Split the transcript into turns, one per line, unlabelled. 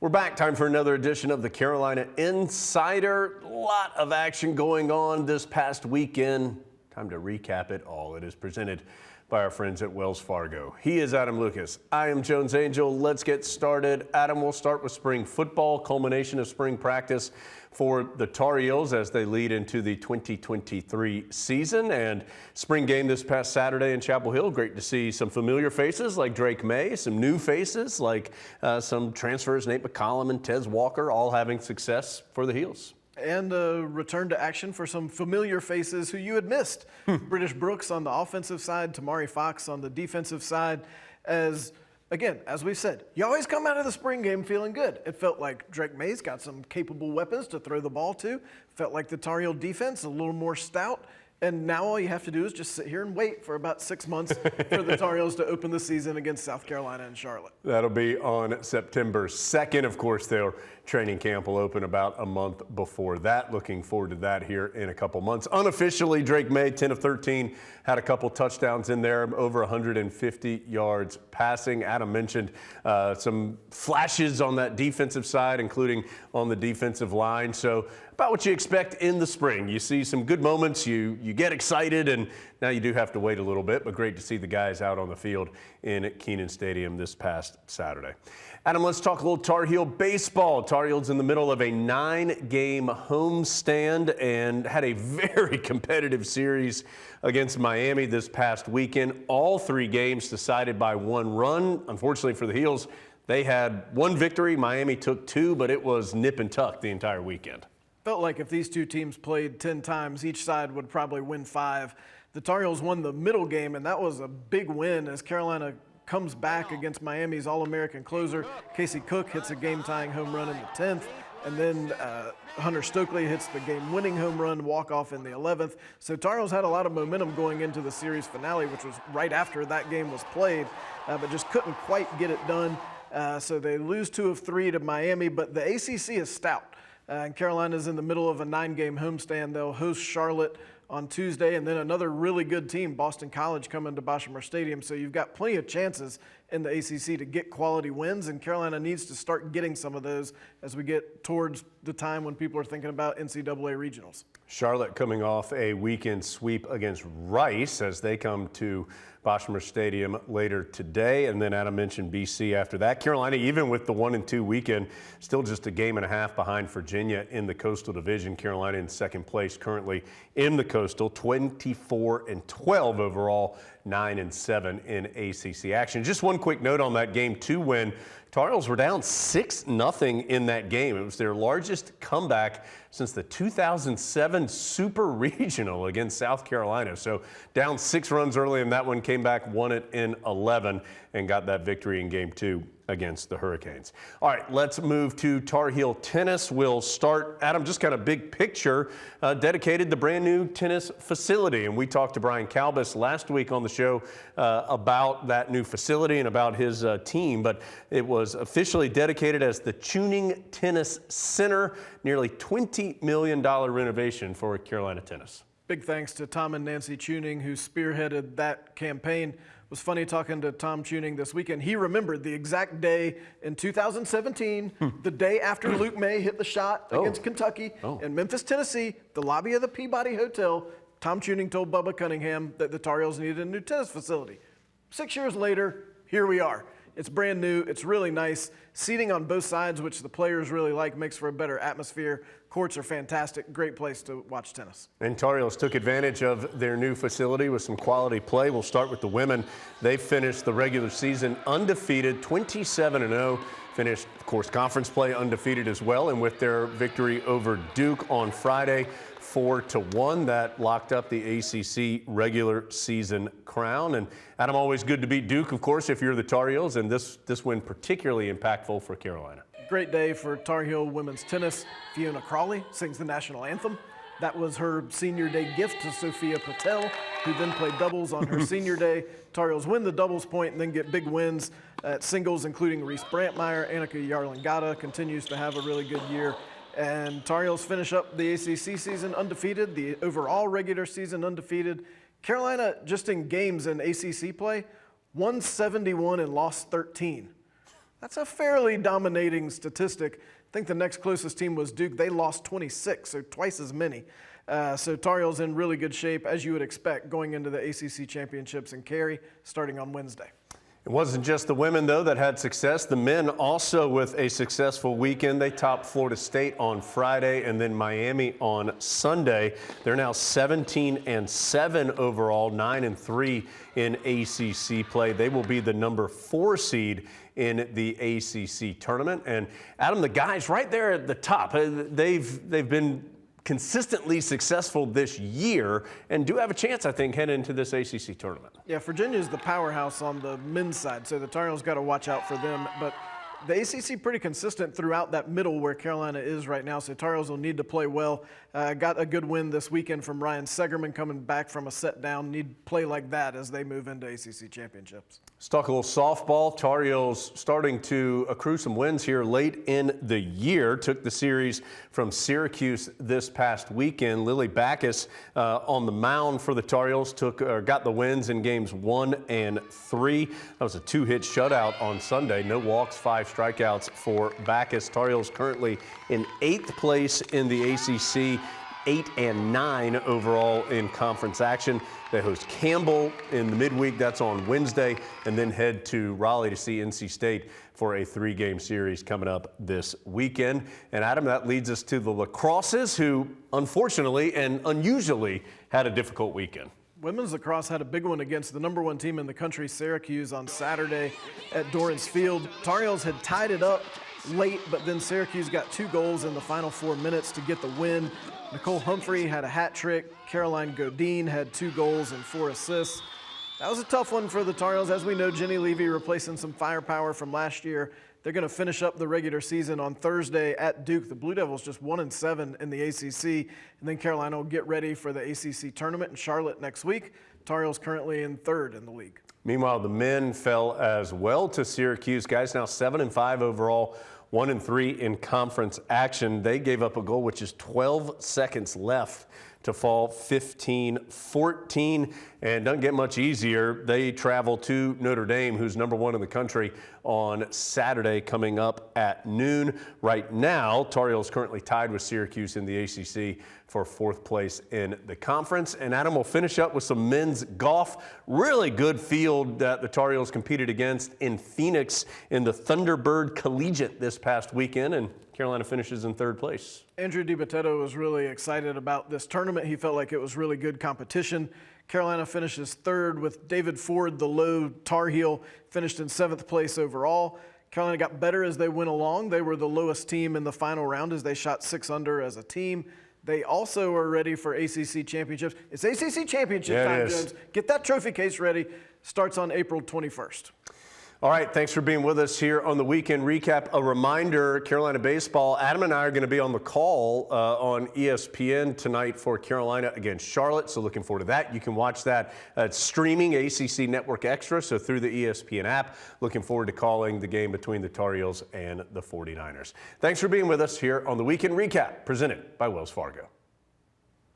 We're back. Time for another edition of the Carolina Insider. A lot of action going on this past weekend. Time to recap it all. It is presented by our friends at Wells Fargo. He is Adam Lucas. I am Jones Angell. Let's get started. Adam, we'll start with spring football, culmination of spring practice for the Tar Heels as they lead into the 2023 season. And spring game this past Saturday in Chapel Hill. Great to see some familiar faces like Drake May, some new faces like some transfers, 𝗖𝗿𝗿𝗍𝗶 and Tez Walker, all having success for the Heels.
And a return to action for some familiar faces who you had missed. British Brooks on the offensive side, 𝗪𝗏𝗏 on the defensive side. Again, as we've said, you always come out of the spring game feeling good. It felt like Drake May's got some capable weapons to throw the ball to. Felt like the Tar Heel defense a little more stout. And now all you have to do is just sit here and wait for about 6 months for the Tar Heels to open the season against South Carolina and Charlotte.
That'll be on September 2nd. Of course, their training camp will open about a month before that. Looking forward to that here in a couple months. Unofficially, Drake May, 10 of 13, had a couple touchdowns in there, over 150 yards passing. Adam mentioned some flashes on that defensive side, including on the defensive line. So about what you expect in the spring. You see some good moments, you get excited, and now you do have to wait a little bit, but great to see the guys out on the field in Kenan Stadium this past Saturday. Adam, let's talk a little Tar Heel baseball. Tar Heels in the middle of a 9-game homestand and had a very competitive series against Miami this past weekend. All 3 games decided by 1 run. Unfortunately for the Heels, they had 1 victory. Miami took 2, but it was nip and tuck the entire weekend.
Felt like if these two teams played 10 times, each side would probably win 5. The Tar Heels won the middle game, and that was a big win as Carolina comes back against Miami's All-American closer. Casey Cook hits a game-tying home run in the 10th, and then Hunter Stokely hits the game-winning home run walk-off in the 11th. So Tar Heels had a lot of momentum going into the series finale, which was right after that game was played, but just couldn't quite get it done. So they lose 2 of 3 to Miami, but the ACC is stout. And Carolina's in the middle of a 9-game homestand. They'll host Charlotte on Tuesday, and then another really good team, Boston College, coming to 𝗪𝗏𝗼 Stadium. So you've got plenty of chances in the ACC to get quality wins, and Carolina needs to start getting some of those as we get towards the time when people are thinking about NCAA regionals.
Charlotte coming off a weekend sweep against Rice as they come to 𝗪𝗏𝗼 Stadium later today. And then Adam mentioned BC after that. Carolina, even with the 1-2 weekend, still just a game and a half behind Virginia in the Coastal Division. Carolina in second place currently in the Coastal, 24-12 overall, 9-7 in ACC action. Just one quick note on that Game 2 win. Tar Heels were down 6-0 in that game. It was their largest comeback since the 2007 Super Regional against South Carolina. So down 6 runs early in that one, came back, won it in 11, and got that victory in Game 2 against the Hurricanes. All right, let's move to Tar Heel tennis. We'll start, Adam, just kind of big picture, dedicated the brand new tennis facility. And we talked to 𝗪𝗏𝗏𝗍𝗏 last week on the show about that new facility and about his team, but it was officially dedicated as the Chewning Tennis Center, nearly $20 million renovation for Carolina tennis.
Big thanks to Tom and Nancy Chewning, who spearheaded that campaign. It was funny talking to Tom Chewning this weekend. He remembered the exact day in 2017, the day after Luke May hit the shot against Kentucky in Memphis, Tennessee, the lobby of the Peabody Hotel. Tom Chewning told Bubba Cunningham that the Tar Heels needed a new tennis facility. 6 years later, here we are. It's brand new. It's really nice. Seating on both sides, which the players really like, makes for a better atmosphere. Courts are fantastic. Great place to watch tennis. And
Tar Heels took advantage of their new facility with some quality play. We'll start with the women. They finished the regular season undefeated, 27-0. Finished, of course, conference play undefeated as well. And with their victory over Duke on Friday, 4-1. That locked up the ACC regular season crown. And Adam, always good to beat Duke, of course, if you're the Tar Heels, and this win particularly impactful for Carolina.
Great day for Tar Heel women's tennis. Fiona Crawley sings the national anthem. That was her senior day gift to Sophia Patel, who then played doubles on her senior day. Tar Heels win the doubles point and then get big wins at singles, including Reese Brantmeyer. Annika Jarlingata continues to have a really good year. And Tar Heels finish up the ACC season undefeated, the overall regular season undefeated. Carolina, just in games in ACC play, won 71 and lost 13. That's a fairly dominating statistic. I think the next closest team was Duke. They lost 26, so twice as many. So Tar Heels in really good shape, as you would expect, going into the ACC championships in Cary starting on Wednesday.
It wasn't just the women, though, that had success. The men also with a successful weekend. They topped Florida State on Friday and then Miami on Sunday. They're now 17-7 overall, 9-3 in ACC play. They will be the number 4 seed in the ACC tournament. And Adam, the guys right there at the top, they've been consistently successful this year and do have a chance, I think, heading into this ACC tournament.
Yeah, Virginia's the powerhouse on the men's side, so the Tar Heels got to watch out for them. But the ACC pretty consistent throughout that middle where Carolina is right now, so Tar Heels will need to play well. Got a good win this weekend from Ryan Segerman coming back from a set down. Need to play like that as they move into ACC championships.
Let's talk a little softball. Tar Heels starting to accrue some wins here late in the year. Took the series from Syracuse this past weekend. 𝗖𝗿𝗍𝗶𝗍𝗍 on the mound for the Tar Heels got the wins in games 1 and 3. That was a 2-hit shutout on Sunday. No walks, 5 strikeouts for Backus. Tar Heels currently in 8th place in the ACC. 8-9 overall in conference action. They host Campbell in the midweek. That's on Wednesday, and then head to Raleigh to see NC State for a 3-game series coming up this weekend. And Adam, that leads us to the lacrosses, who unfortunately and unusually had a difficult weekend.
Women's lacrosse had a big one against the number 1 team in the country, Syracuse, on Saturday at Dorrance Field. Tar Heels had tied it up late, but then Syracuse got 2 goals in the final 4 minutes to get the win. Nicole Humphrey had a hat trick. Caroline Godine had 2 goals and 4 assists. That was a tough one for the Tar Heels. As we know, Jenny Levy replacing some firepower from last year. They're going to finish up the regular season on Thursday at Duke. The Blue Devils just 1-7 in the ACC. And then Carolina will get ready for the ACC tournament in Charlotte next week. Tar Heels currently in 3rd in the league.
Meanwhile, the men fell as well to Syracuse. Guys now 7-5 overall, 1-3 in conference action. They gave up a goal with just 12 seconds left to fall 15-14, and doesn't get much easier. They travel to Notre Dame, who's number 1 in the country, on Saturday coming up at noon. Right now, Tar Heels currently tied with Syracuse in the ACC for 4th place in the conference. And Adam will finish up with some men's golf. Really good field that the Tar Heels competed against in Phoenix in the Thunderbird Collegiate this past weekend, and Carolina finishes in 3rd place.
Andrew DiBattista was really excited about this tournament. He felt like it was really good competition. Carolina finishes 3rd with David Ford, the low Tar Heel, finished in 7th place overall. Carolina got better as they went along. They were the lowest team in the final round as they shot 6 under as a team. They also are ready for ACC championships. It's ACC championship time, Jones. Get that trophy case ready. Starts on April 21st.
All right, thanks for being with us here on the Weekend Recap. A reminder, Carolina baseball, Adam and I are going to be on the call on ESPN tonight for Carolina against Charlotte, so looking forward to that. You can watch that streaming ACC Network Extra, so through the ESPN app. Looking forward to calling the game between the Tar Heels and the 49ers. Thanks for being with us here on the Weekend Recap, presented by Wells Fargo.